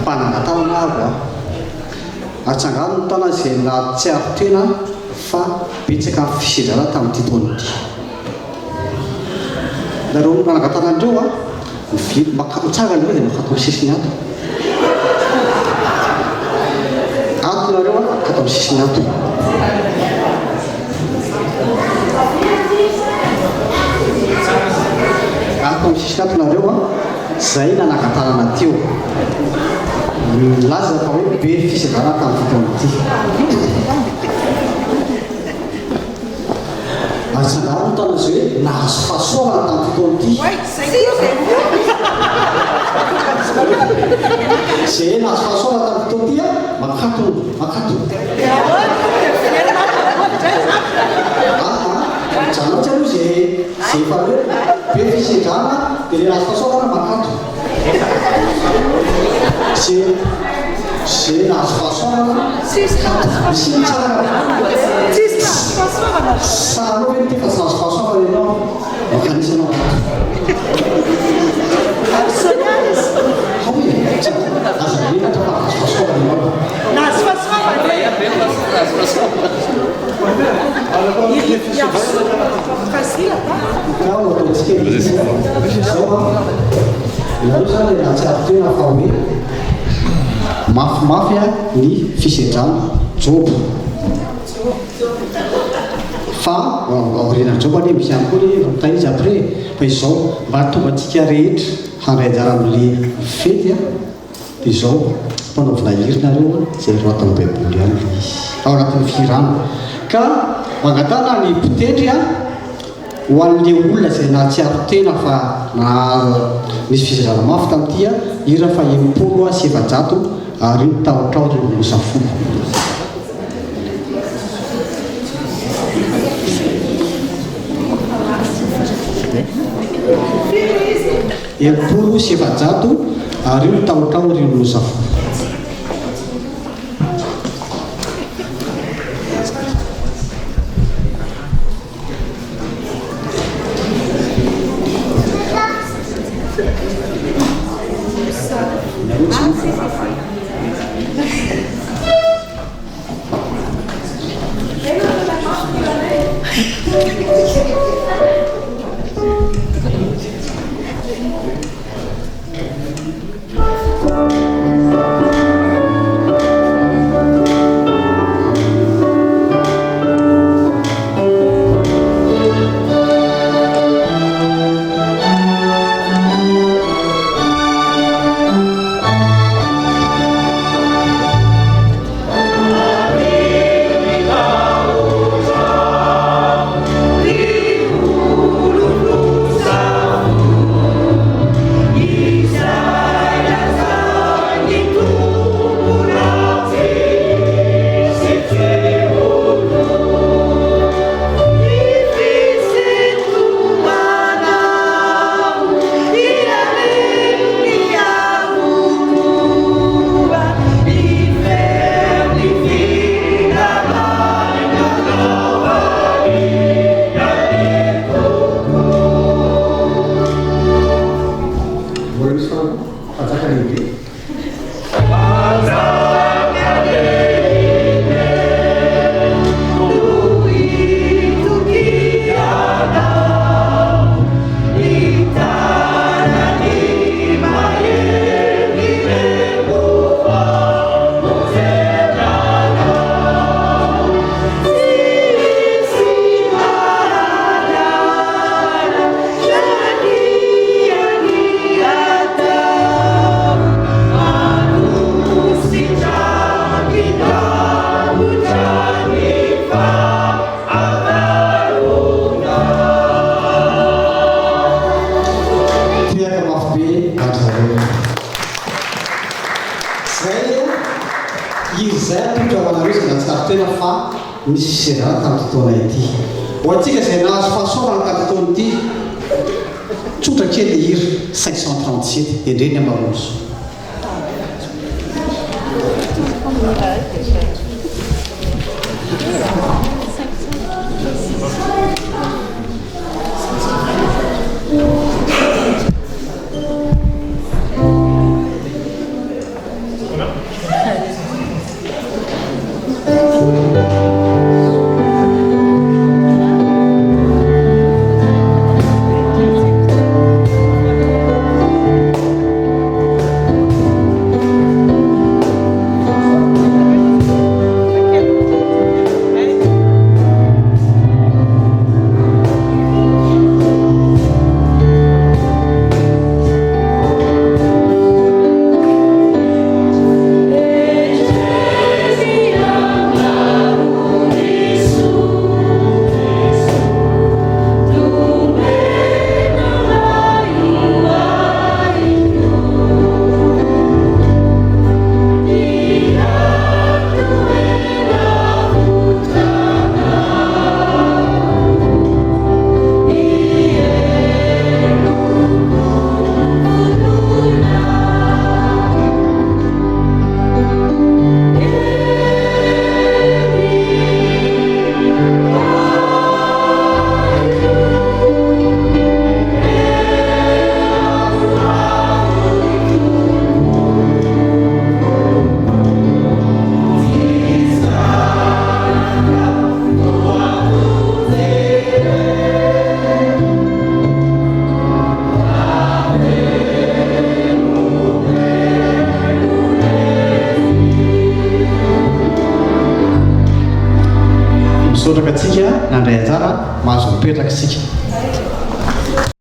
mpanangatana avy atsangano ny tana izay na tsy ary tena fa betsaka amin'ny fisindrana tamin'ity taona ity nareo manangatana andreo mividy mitsara le dia makatao sisiny ato nareo makatao sisiny ato atao sisiny ato nareo zay nanangatanana teo milaza fa hoe be fisindrana tamin'ity taona ity atsangano ny tana zay hoe nahazo fahasoavana tamin'ity taona ity zay nahazo fahasoavana tamin'ity taona ity makato janao tsy aloha zay efa hoe be fisindrana dia le nahazo fahasoavana makato zay nahazo fahasoavana misiny tsara sahanao hoe tefa tsy nahazo fahasoavana ianao makanisanao azalena fa nahazo fahasoavana ianao nahazo fahasoavana nareo zany na tsy ary toena fa hoe mafimafy ny fisendrana jobo fa aoriana-jobo ane misy ihany koa le mitaizy après fa izao mba tonga antsika rehetra handray anjara amin'le fety dia izao mpanaovina hirinareo zay ro atao baiboly ihany ao anatin'ny firano ka mangatana ny mpitendry ho an'le olona zay na tsy ary tena fa na nisy fisindrana mafy tamin'ity hira fa 700 ary taotrao ry mosafolo Empolo 700 ary taotrao ry mosafolo misy fisindrana tamin'ity taona ity ho antsika zay nahazo fahasoavana tamin'ity taona ity tsotra kely hira 537 endreny amaroso sika nandray anjara mahazo mipetraka isika